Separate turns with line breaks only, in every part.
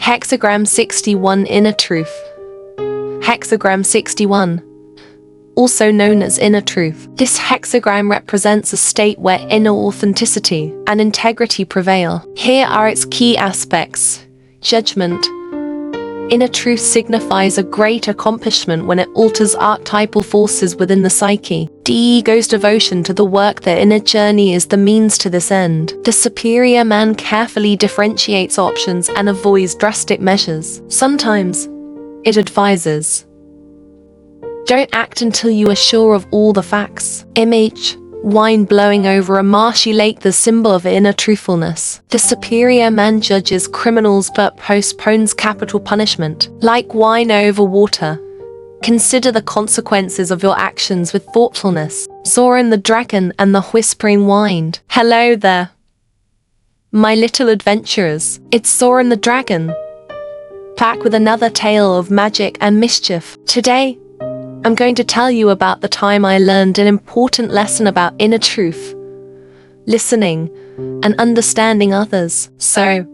Hexagram 61 Inner Truth. Hexagram 61, also known as inner truth. This hexagram represents a state where inner authenticity and integrity prevail. Here are its key aspects. Judgment. Inner truth signifies a great accomplishment when it alters archetypal forces within the psyche. The ego's devotion to the work, their inner journey, is the means to this end. The superior man carefully differentiates options and avoids drastic measures. Sometimes it advises, don't act until you are sure of all the facts. Image. Wine blowing over a marshy lake, the symbol of inner truthfulness. The superior man judges criminals but postpones capital punishment. Like wine over water, consider the consequences of your actions with thoughtfulness. Zoran the Dragon and the Whispering Wind. Hello there, my little adventurers. It's Zoran the Dragon, back with another tale of magic and mischief. Today, I'm going to tell you about the time I learned an important lesson about inner truth, listening, and understanding others. So,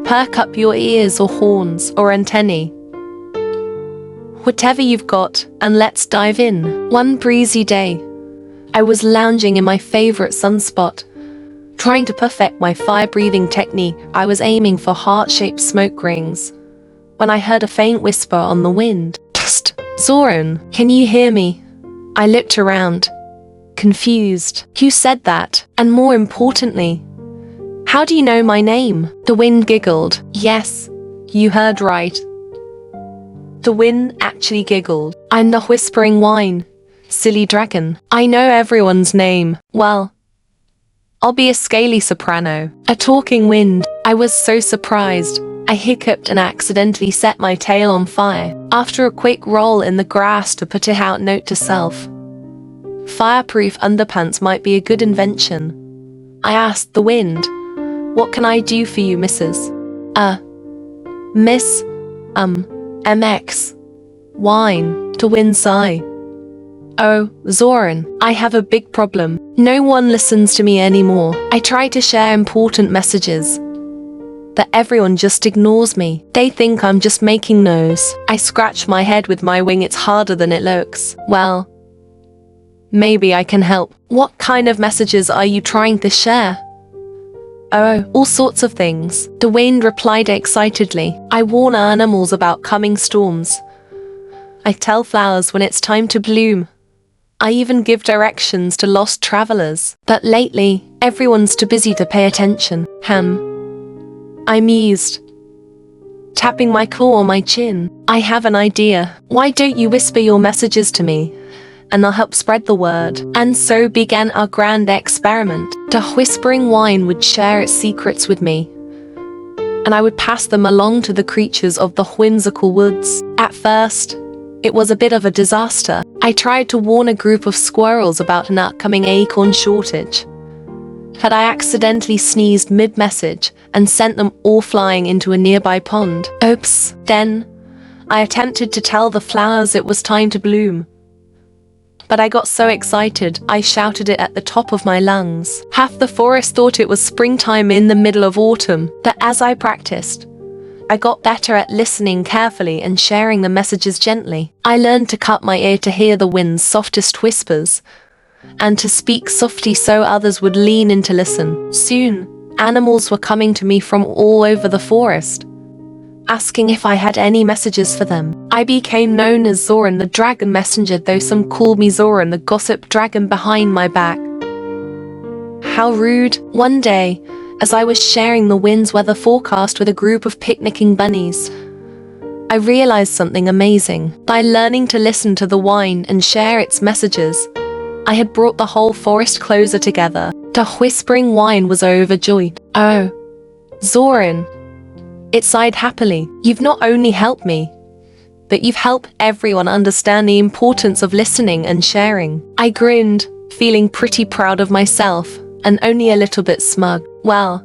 perk up your ears or horns or antennae, whatever you've got, and let's dive in. One breezy day, I was lounging in my favorite sunspot, trying to perfect my fire-breathing technique. I was aiming for heart-shaped smoke rings, when I heard a faint whisper on the wind. Psst! Zoran, can you hear me? I looked around, confused. Who said that? And more importantly, how do you know my name? The wind giggled. Yes, you heard right. The wind actually giggled. I'm the Whispering Wine, silly dragon. I know everyone's name. Well, I'll be a scaly soprano, a talking wind. I was so surprised, I hiccuped and accidentally set my tail on fire. After a quick roll in the grass to put it out, note to self, fireproof underpants might be a good invention. I asked the wind, what can I do for you, Mrs. Miss, MX. Wine, to wind sigh. Oh, Zoran, I have a big problem. No one listens to me anymore. I try to share important messages, but everyone just ignores me. They think I'm just making noise. I scratch my head with my wing. It's harder than it looks. Well, maybe I can help. What kind of messages are you trying to share? Oh, all sorts of things, the wind replied excitedly. I warn animals about coming storms. I tell flowers when it's time to bloom. I even give directions to lost travelers. But lately, everyone's too busy to pay attention. I mused, tapping my claw on my chin. I have an idea. Why don't you whisper your messages to me, and I'll help spread the word. And so began our grand experiment. The Whispering Wine would share its secrets with me, and I would pass them along to the creatures of the whimsical woods. At first, it was a bit of a disaster. I tried to warn a group of squirrels about an upcoming acorn shortage, but I accidentally sneezed mid-message and sent them all flying into a nearby pond. Oops. Then, I attempted to tell the flowers it was time to bloom, but I got so excited, I shouted it at the top of my lungs. Half the forest thought it was springtime in the middle of autumn, but as I practiced, I got better at listening carefully and sharing the messages gently. I learned to cut my ear to hear the wind's softest whispers, and to speak softly so others would lean in to listen. Soon, animals were coming to me from all over the forest, asking if I had any messages for them. I became known as Zoran the Dragon Messenger, though some called me Zoran the Gossip Dragon behind my back. How rude. One day, as I was sharing the wind's weather forecast with a group of picnicking bunnies, I realized something amazing. By learning to listen to the wine and share its messages, I had brought the whole forest closer together. The Whispering Wine was overjoyed. Oh, Zoran, it sighed happily. You've not only helped me, but you've helped everyone understand the importance of listening and sharing. I grinned, feeling pretty proud of myself, and only a little bit smug. Well,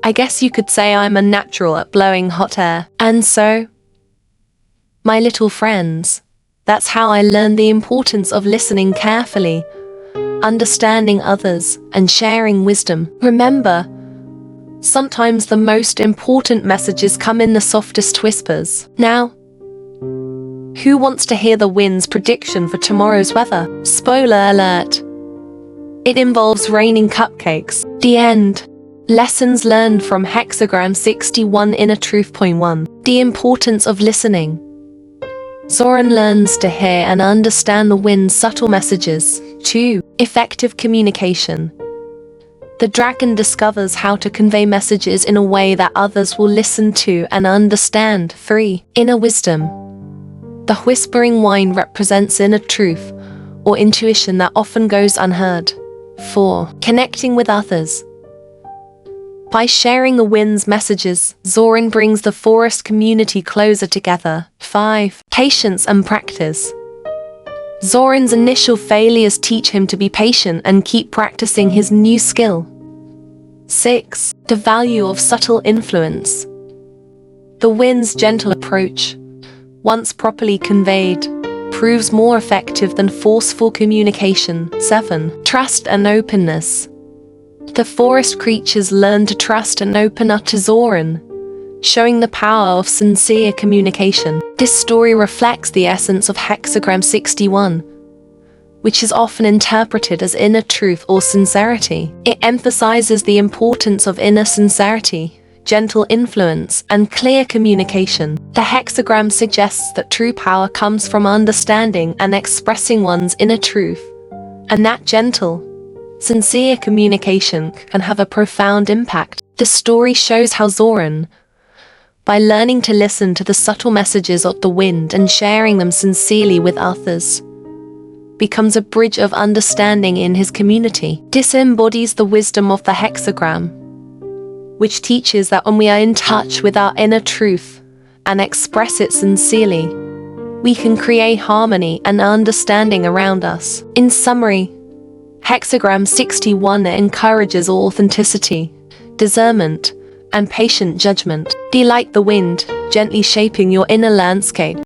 I guess you could say I'm a natural at blowing hot air. And so, my little friends, that's how I learned the importance of listening carefully, understanding others, and sharing wisdom. Remember, Sometimes the most important messages come in the softest whispers. Now, who wants to hear the wind's prediction for tomorrow's weather? Spoiler alert. It involves raining cupcakes. The end. Lessons learned from Hexagram 61 Inner Truth. Point 1. The importance of listening. Zoran learns to hear and understand the wind's subtle messages. 2. Effective communication. The dragon discovers how to convey messages in a way that others will listen to and understand. 3. Inner wisdom. The whispering wind represents inner truth or intuition that often goes unheard. 4. Connecting with others. By sharing the wind's messages, Zoran brings the forest community closer together. 5. Patience and practice. Zoran's initial failures teach him to be patient and keep practicing his new skill. 6. The value of subtle influence. The wind's gentle approach, once properly conveyed, proves more effective than forceful communication. 7. Trust and openness. The forest creatures learn to trust and open up to Zoran, showing the power of sincere communication. This story reflects the essence of Hexagram 61, which is often interpreted as inner truth or sincerity. It emphasizes the importance of inner sincerity, gentle influence, and clear communication. The hexagram suggests that true power comes from understanding and expressing one's inner truth, and that gentle, sincere communication can have a profound impact. The story shows how Zoran, by learning to listen to the subtle messages of the wind and sharing them sincerely with others, becomes a bridge of understanding in his community. This embodies the wisdom of the hexagram, which teaches that when we are in touch with our inner truth and express it sincerely, we can create harmony and understanding around us. In summary, Hexagram 61 encourages authenticity, discernment, and patient judgment. Be like the wind, gently shaping your inner landscape.